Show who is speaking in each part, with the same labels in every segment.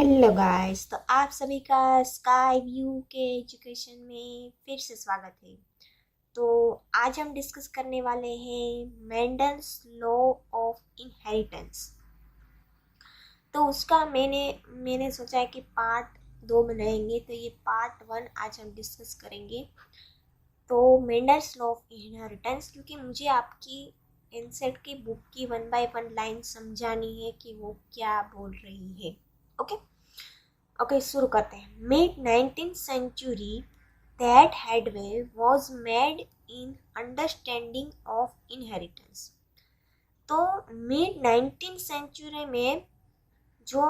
Speaker 1: Hello guys, तो आप सभी का स्काई व्यू के एजुकेशन में फिर से स्वागत है। तो आज हम डिस्कस करने वाले हैं मेंडल्स लॉ ऑफ इनहेरिटेंस। तो उसका मैंने सोचा है कि पार्ट 2 बनाएंगे, तो ये पार्ट 1 आज हम डिस्कस करेंगे। तो मेंडल्स लॉ ऑफ इनहेरिटेंस, क्योंकि मुझे आपकी एनसेट की बुक की 1 बाय 1 लाइन समझानी है कि वो क्या बोल रही है। ओके, शुरू करते हैं। Mid 19th century that headway was made in understanding of inheritance. तो मिड 19th सेंचुरी में जो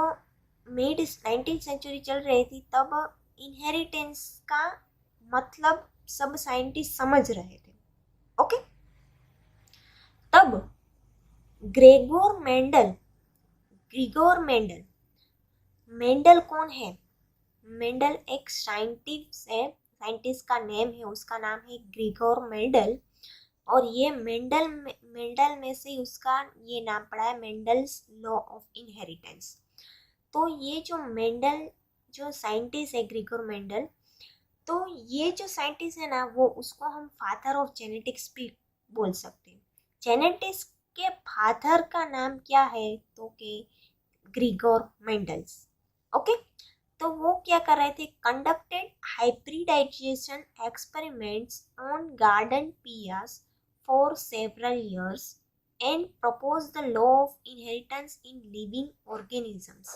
Speaker 1: मिड 19th सेंचुरी चल रही थी, तब इनहेरिटेंस का मतलब सब साइंटिस्ट समझ रहे थे। ओके, तब ग्रेगोर मेंडल मेंडल कौन है? मेंडल एक साइंटिस्ट है, साइंटिस्ट का नेम है, उसका नाम है ग्रेगोर मेंडल। और ये मेंडल में से उसका ये नाम पड़ा है मेंडल्स लॉ ऑफ इनहेरिटेंस। तो ये जो साइंटिस्ट है ग्रेगोर मेंडल, तो ये जो साइंटिस्ट है ना, वो उसको हम फादर ऑफ जेनेटिक्स भी बोल सकते हैं। जेनेटिक्स के फादर का नाम क्या है? तो के ग्रेगोर मेंडल्स। ओके, तो वो क्या कर रहे थे? Conducted hybridization experiments on garden peas for several years and propose the law of inheritance in living organisms.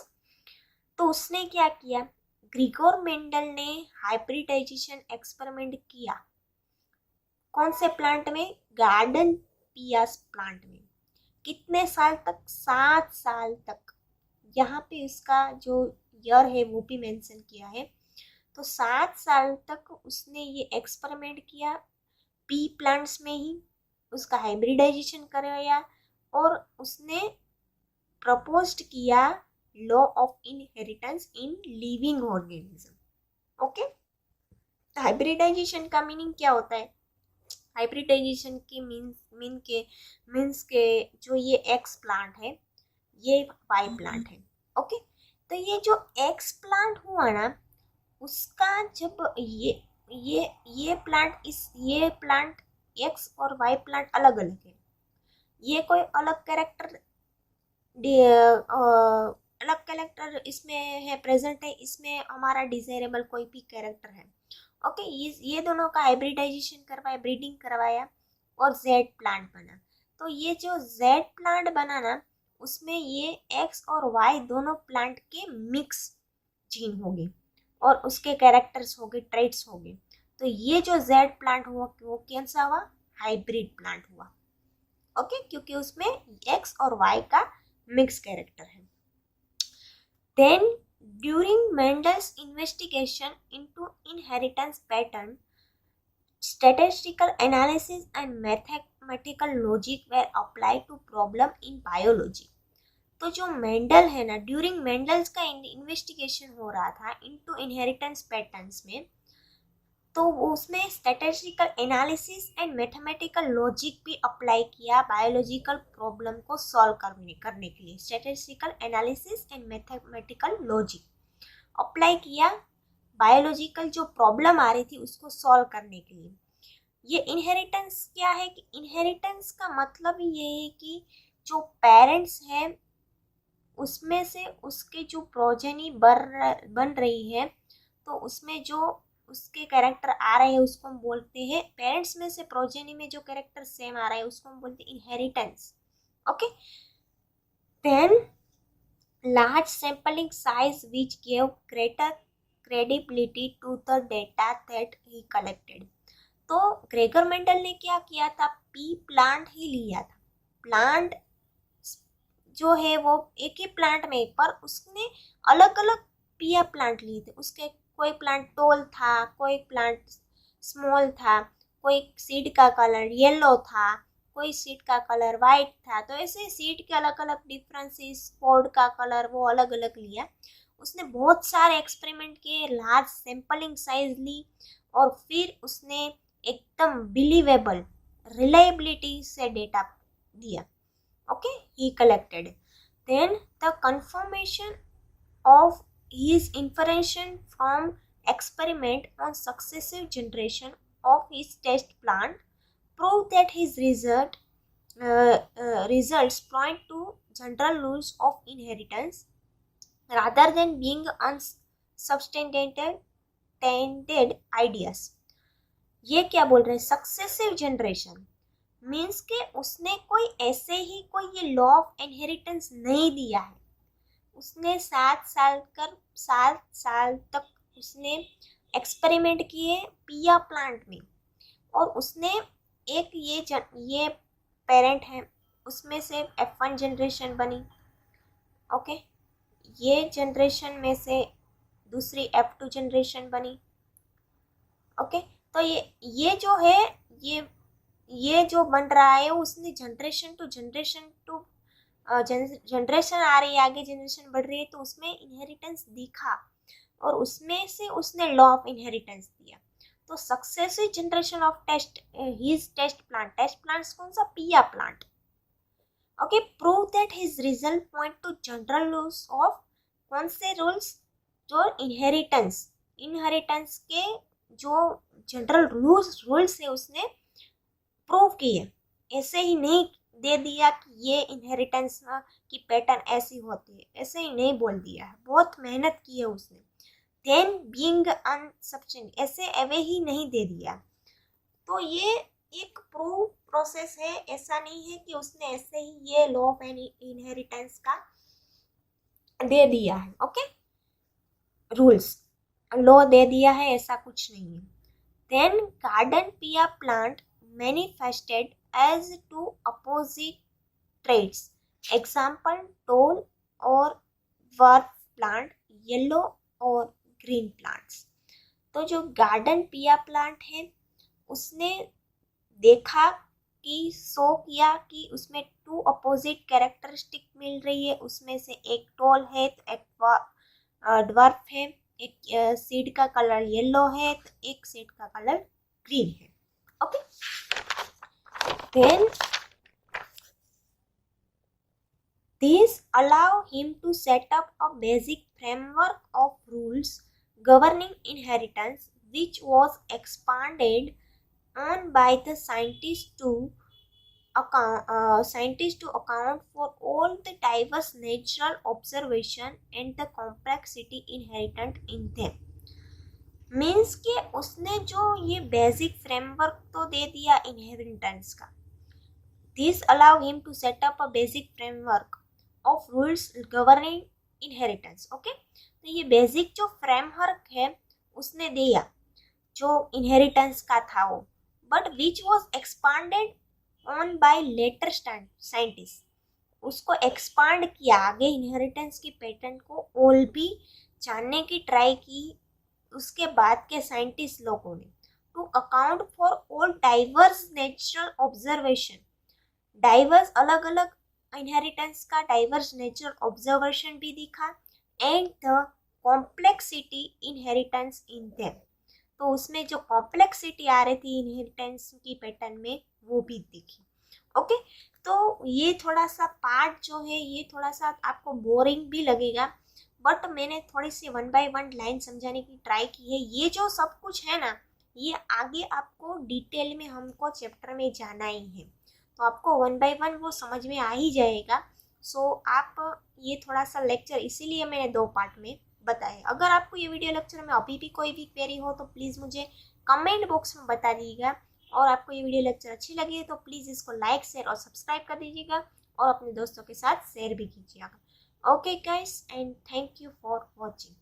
Speaker 1: तो उसने क्या किया? ग्रेगोर मेंडल ने हाइब्रिडाइजेशन एक्सपेरिमेंट किया। कौन से प्लांट में? गार्डन पियास प्लांट में। कितने साल तक? 7 साल तक। यहाँ पे उसका जो ईयर है वो भी मेंशन किया है। तो 7 साल तक उसने ये एक्सपेरिमेंट किया, पी प्लांट्स में ही उसका हाइब्रिडाइजेशन करवाया, और उसने प्रपोज्ड किया law of inheritance in living organism. Okay, hybridization का मीनिंग क्या होता है? हाइब्रिडाइजेशन की मीन्स के जो ये एक्स प्लांट है, ये वाई प्लांट है। ओके, तो ये जो एक्स प्लांट हुआ ना, उसका जब ये प्लांट एक्स और वाई प्लांट अलग अलग है। ये कोई अलग कैरेक्टर इसमें है, प्रेजेंट है, इसमें हमारा डिजायरेबल कोई भी कैरेक्टर है। ओके, ये दोनों का हाइब्रिडाइजेशन करवाया, ब्रीडिंग करवाया, और जेड प्लांट बना। तो ये जो जेड प्लांट बना ना, उसमें ये एक्स और वाई दोनों प्लांट के मिक्स जीन होंगे और उसके कैरेक्टर्स होंगे, ट्रेट्स होंगे। तो ये जो जेड प्लांट हुआ वो कैसा हुआ? हाइब्रिड प्लांट हुआ। ओके, क्योंकि उसमें एक्स और वाई का मिक्स कैरेक्टर है। Then during Mendel's investigation into inheritance pattern, statistical analysis and mathematical logic were applied to problem in biology. तो जो मेंडल है ना, ड्यूरिंग मेंडल्स का इन्वेस्टिगेशन हो रहा था इनटू इनहेरिटेंस पैटर्न्स में, तो उसमें statistical analysis and mathematical logic भी अप्लाई किया बायोलॉजिकल प्रॉब्लम को सॉल्व करने के लिए। Statistical analysis and mathematical logic apply किया बायोलॉजिकल जो प्रॉब्लम आ रही थी उसको सॉल्व करने के लिए। ये इनहेरिटेंस क्या है? कि इनहेरिटेंस का मतलब ये है कि जो पेरेंट्स हैं उसमें से उसके जो प्रोजेनी बन रही है, तो उसमें जो उसके कैरेक्टर आ रहे हैं उसको हम बोलते हैं, पेरेंट्स में से प्रोजेनी में जो कैरेक्टर सेम आ रहा है उसको हम बोलते हैं inheritance. Okay, then large sampling size which give greater credibility to the data that he collected. तो ग्रेगर मेंडल ने क्या किया था? पी प्लांट ही लिया था। प्लांट जो है वो एक ही प्लांट में, पर उसने अलग अलग पिया प्लांट लिए थे। उसके कोई प्लांट टोल था, कोई प्लांट स्मॉल था, कोई सीड का कलर येलो था, कोई सीड का कलर वाइट था। तो ऐसे सीड के अलग अलग डिफरेंसेस, पॉड का कलर वो अलग अलग लिया। उसने बहुत सारे एक्सपेरिमेंट किए, लार्ज सैंपलिंग साइज ली, और फिर उसने एकदम बिलीवेबल रिलायबिलिटी से डेटा दिया। Okay, he collected. Then the confirmation of his inference from experiment on successive generation of his test plant prove that his results point to general rules of inheritance rather than being unsubstantiated ideas. ये क्या बोल रहे हैं, successive generation means के उसने कोई ऐसे ही कोई ये लॉ ऑफ इनहेरिटेंस नहीं दिया है, उसने 7 साल तक उसने एक्सपेरिमेंट किए पिया प्लांट में, और उसने एक ये पेरेंट है उसमें से F1 जनरेशन बनी, ओके, ये जनरेशन में से दूसरी F2 जनरेशन बनी, ओके। तो ये जो है ये जो बन रहा है उसने जनरेशन टू जनरेशन आ रही है, आगे जनरेशन बढ़ रही है, तो उसमें इनहेरिटेंस दिखा और उसमें से उसने लॉ ऑफ इनहेरिटेंस दिया। तो successive generation of test plants कौन सा, pea plant, okay, prove that his result point to general rules of, कौन से रूल्स, जो इनहेरिटेंस के जो जनरल रूल्स है उसने प्रूव किए, ऐसे ही नहीं दे दिया कि ये इनहेरिटेंस की पैटर्न ऐसी होती है, ऐसे ही नहीं बोल दिया है, बहुत मेहनत की है उसने। देन बीइंग अनसब्स्टेंट, ऐसे एवे ही नहीं दे दिया। तो ये एक प्रूव प्रोसेस है, ऐसा नहीं है कि उसने ऐसे ही ये लॉ ऑफ इनहेरिटेंस का दे दिया है, ओके, रूल्स लॉ दे दिया है, ऐसा कुछ नहीं है। देन गार्डन पिया plant manifested as two opposite traits. Example, tall और dwarf plant, yellow और green plants. तो जो गार्डन पिया प्लांट है उसने देखा कि शो किया कि उसमें 2 अपोजिट कैरेक्टरिस्टिक मिल रही है, उसमें से एक टॉल है तो एक ड्वार्फ है, एक सीड का कलर येलो है तो एक सीड का कलर ग्रीन है, okay. Then these allow him to set up a basic framework of rules governing inheritance, which was expanded on by the scientists to account for all the diverse natural observation and the complexity inherent in them. Means कि उसने जो ये basic framework तो दे दिया inheritance का, this allow him to set up a basic framework of rules governing inheritance, okay. तो ये basic जो फ्रेमवर्क है उसने दिया जो इनहेरिटेंस का था वो, but which was expanded on by later scientist, उसको एक्सपांड किया आगे इनहेरिटेंस की पैटर्न को और भी जानने की ट्राई की उसके बाद के साइंटिस्ट लोगों ने, to account for all diverse natural observation, diverse अलग अलग इनहेरिटेंस का डाइवर्स नेचुरल ऑब्जर्वेशन भी दिखा, and the complexity inheritance in them, तो उसमें जो कॉम्प्लेक्सिटी आ रही थी इनहेरिटेंस की पैटर्न में वो भी दिखी, ओके। तो ये थोड़ा सा पार्ट जो है ये थोड़ा सा आपको बोरिंग भी लगेगा, बट मैंने थोड़ी सी 1 बाय 1 लाइन समझाने की ट्राई की है। ये जो सब कुछ है ना ये आगे आपको डिटेल में हमको चैप्टर में जाना ही है, तो आपको 1 बाय 1 वो समझ में आ ही जाएगा। सो आप ये थोड़ा सा लेक्चर इसीलिए मैंने 2 पार्ट में बताया। अगर आपको ये वीडियो लेक्चर में अभी भी कोई भी क्वेरी हो तो प्लीज़ मुझे कमेंट बॉक्स में बता दीजिएगा, और आपको ये वीडियो लेक्चर अच्छी लगी है तो प्लीज़ इसको लाइक शेयर और सब्सक्राइब कर दीजिएगा और अपने दोस्तों के साथ शेयर भी कीजिएगा। Okay guys, and thank you for watching.